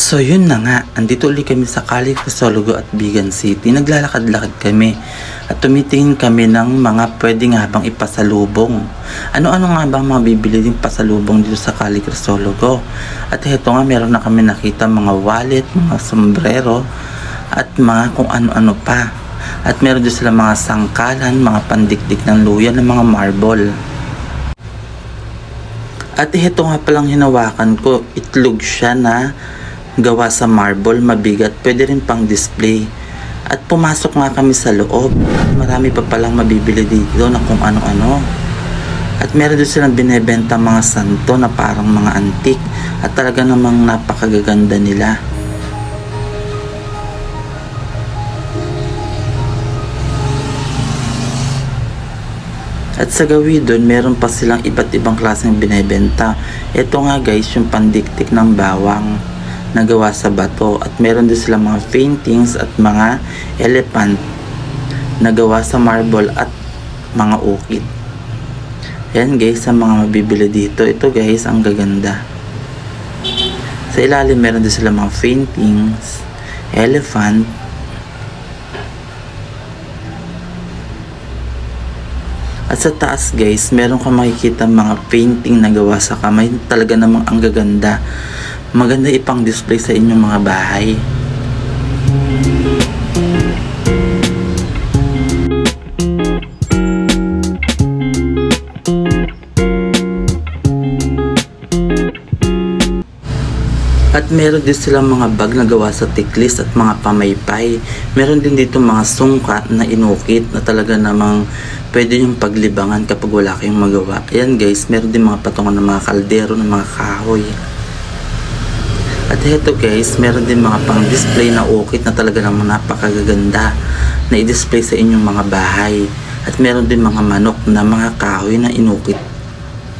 So yun na nga, andito ulit kami sa Cali, Crisologo at Bigan City. Naglalakad-lakad kami at tumitingin kami ng mga pwede nga bang ipasalubong. Ano-ano nga bang mga bibili din pasalubong dito sa Cali, Crisologo. At heto nga, meron na kami nakita mga wallet, mga sombrero at mga kung ano-ano pa. At meron din sila mga sangkalan, mga pandikdik ng luya ng mga marble. At heto nga palang hinawakan ko, itlog siya na gawa sa marble, mabigat, pwede rin pang display. At pumasok nga kami sa loob. Marami pa palang mabibili dito na kung ano-ano. At meron din silang binebenta mga santo na parang mga antik. At talaga namang napakagaganda nila. At sa gawin doon, meron pa silang iba't ibang klaseng binebenta. Ito nga guys, yung pandiktik ng bawang na gawa sa bato. At meron din silang mga paintings at mga elephant na gawa sa marble at mga ukit. Yan guys, sa mga mabibili dito. Ito guys, ang gaganda. Sa ilalim meron din silang mga paintings, elephant. At sa taas guys, meron kang makikita mga painting na gawa sa kamay. Talaga namang ang gaganda. Maganda ipang display sa inyong mga bahay. At meron din silang mga bag na gawa sa tiklis at mga pamaypay. Meron din dito mga sungka na inukit na talaga namang pwede yung paglibangan kapag wala kayong magawa. Ayan guys, meron din mga patungan ng mga kaldero, ng mga kahoy. At heto guys, meron din mga pang display na ukit na talaga namang napakagaganda na i-display sa inyong mga bahay. At meron din mga manok na mga kahoy na inukit.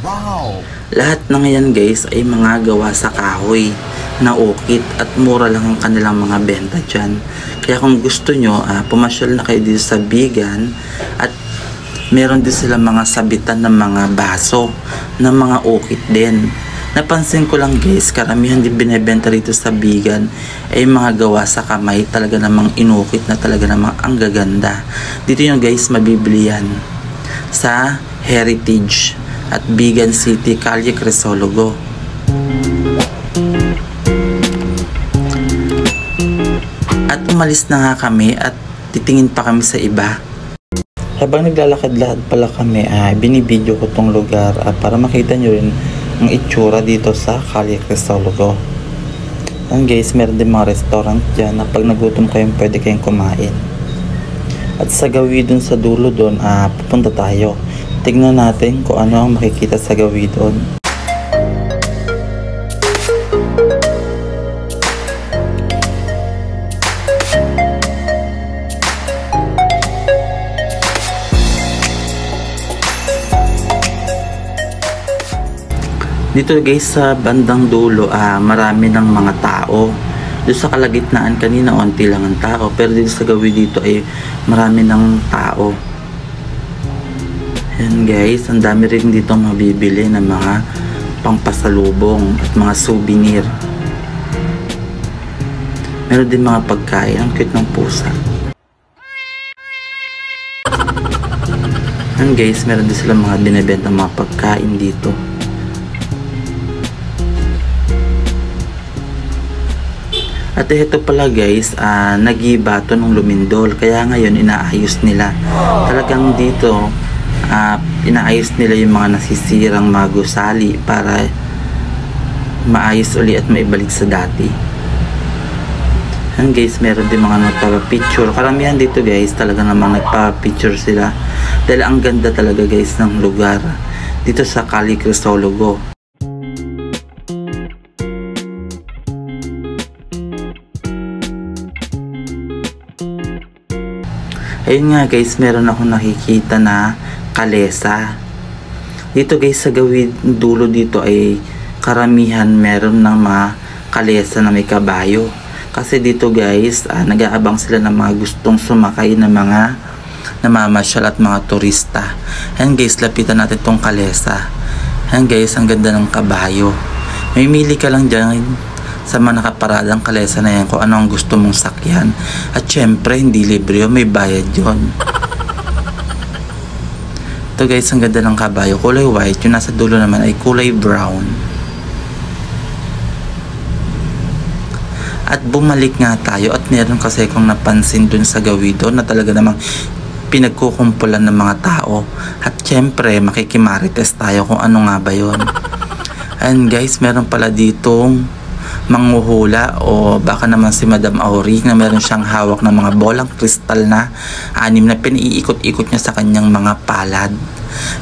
Wow! Lahat na ngayon guys ay mga gawa sa kahoy na ukit at mura lang ang kanilang mga benta dyan. Kaya kung gusto nyo, pumasyal na kayo dito sa Bigan at meron din sila mga sabitan ng mga baso na mga ukit din. Napansin ko lang guys, karamihan din binebenta rito sa Bigan ay mga gawa sa kamay, talaga namang inukit na talaga namang ang gaganda. Dito yung guys mabibili yan sa Heritage at Bigan City, Cali, Crisologo. At umalis na nga kami at titingin pa kami sa iba. Habang naglalakad-lakad pala kami, binibidyo ko tong lugar para makita nyo rin ang itsura dito sa Cali, Crisologo. Yan guys, meron din mga restaurant dyan na pag nagutom kayong pwede kayong kumain. At sa gawi dun sa dulo dun, pupunta tayo. Tignan natin kung ano ang makikita sa gawi dun. Dito guys sa bandang dulo, marami ng mga tao. Dito sa kalagitnaan kanina onti lang ang tao, pero dito sa gawi dito ay marami ng tao. Yan guys, ang dami rin dito mabibili ng mga pangpasalubong at mga souvenir. Meron din mga pagkain, ang cute ng pusa. Yan guys, meron din sila mga binibenta mga pagkain dito. At ito pala guys, nagiba to nung lumindol. Kaya ngayon inaayos nila. Talagang dito, inaayos nila yung mga nasisirang mga gusali para maayos uli at maibalik sa dati. Yan guys, meron din mga nagpapapicture. Karamihan dito guys, talaga namang nagpapapicture sila. Dahil ang ganda talaga guys ng lugar dito sa Cali, Crisologo. Ayun nga guys, meron ako nakikita na kalesa. Dito guys sa gawid dulo dito ay karamihan meron ng mga kalesa na may kabayo. Kasi dito guys, nag-aabang sila ng mga gustong sumakay na mga namamasyal at mga turista. Ayan guys, lapitan natin tong kalesa. Ayan guys, ang ganda ng kabayo. Mamimili ka lang dyan sa mga nakaparadang kalesa na yan kung ano ang gusto mong sakyan. At syempre, hindi libre yun, may bayad yun. Ito guys, ang ganda ng kabayo, kulay white. Yung nasa dulo naman ay kulay brown. At bumalik nga tayo at meron kasi kong napansin dun sa Gawido na talaga namang pinagkukumpulan ng mga tao. At syempre, makikimarites tayo kung ano nga ba yun. And guys, meron pala ditong manghuhula o baka naman si Madam Auri na meron siyang hawak ng mga bolang kristal na 6 na piniikot-ikot niya sa kanyang mga palad.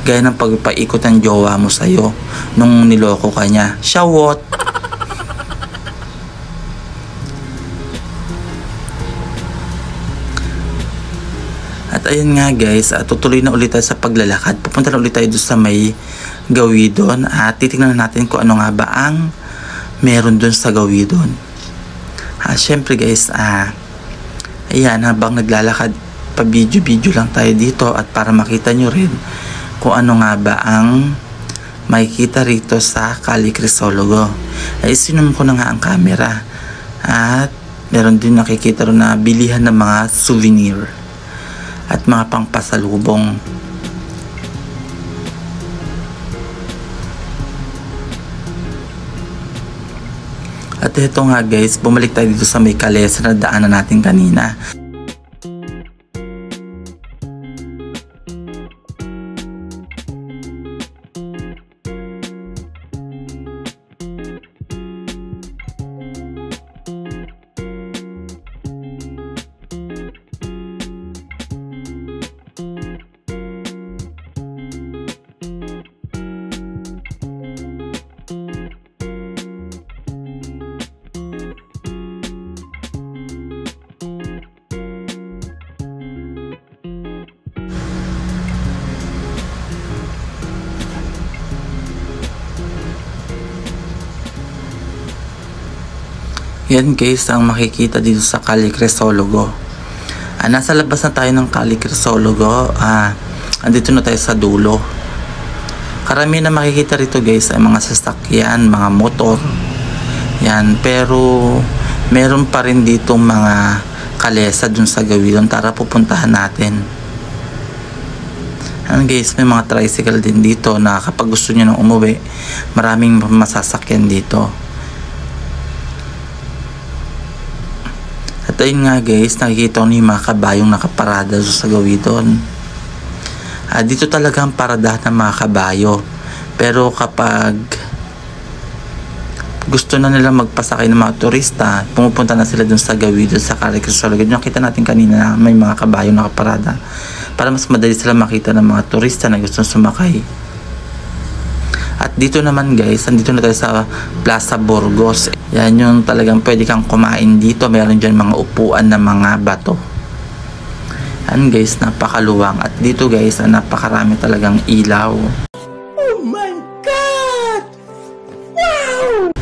Gaya ng pagpaikot ng jowa mo sa'yo nung niloko ka niya. Shawot! At ayun nga guys, tutuloy na ulit tayo sa paglalakad. Pupunta na ulit tayo doon sa may Gawidon at titingnan natin kung ano nga ba ang meron doon sa Gawidon. Syempre guys, ayan, habang naglalakad, pa-video lang tayo dito at para makita nyo rin kung ano nga ba ang makikita rito sa Kali Crisologo. Ay sinum ko na nga ang camera at meron din nakikita rin na bilihan ng mga souvenir at mga pangpasalubong. At ito nga guys, bumalik tayo dito sa may kalesa na daanan natin kanina. Yan guys ang makikita dito sa Kali Crisologo. Nasa labas na tayo ng Kali Crisologo. Andito na tayo sa dulo. Karami na makikita rito guys ay mga sasakyan, mga motor. Yan, pero meron pa rin dito mga kalesa dun sa Gawidon. Tara pupuntahan natin. Guys, may mga tricycle din dito na kapag gusto nyo nang umuwi, maraming masasakyan dito. At ayun nga guys, nakikita ko na yung mga kabayong nakaparada sa Gawidon. Dito talaga ang paradahan ng mga kabayo. Pero kapag gusto na nila magpasakay ng mga turista, pumupunta na sila dun sa Gawidon sa Kali Crisologo. Nakita natin kanina na may mga kabayong nakaparada para mas madali sila makita ng mga turista na gusto sumakay. At dito naman guys, andito na tayo sa Plaza Burgos. Yan yung talagang pwede kang kumain dito. Meron dyan mga upuan na mga bato. Yan guys, napakaluwang. At dito guys, napakarami talagang ilaw. Oh my God! Wow!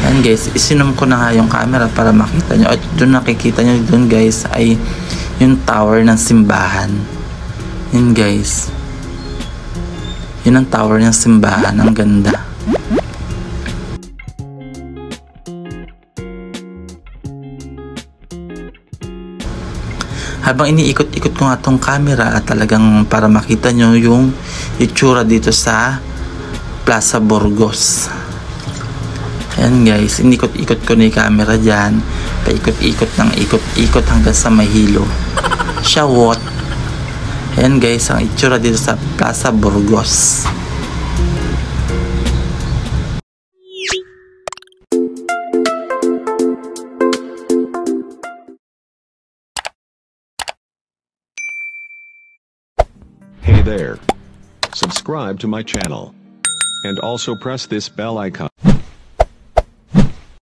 Yan guys, isinum ko na nga yung camera para makita nyo. At doon nakikita nyo doon guys ay yung tower ng simbahan. Yan guys, yun ang tower ng simbahan. Ang ganda. Habang iniikot-ikot ko nga tong camera at talagang para makita nyo yung itsura dito sa Plaza Burgos. Ayan guys, inikot-ikot ko na yung camera dyan, paikot-ikot ng ikot-ikot hanggang sa Mahilo. Shawot. Ayan guys, ang itsura dito sa Plaza Burgos. Hey there. Subscribe to my channel. And also press this bell icon.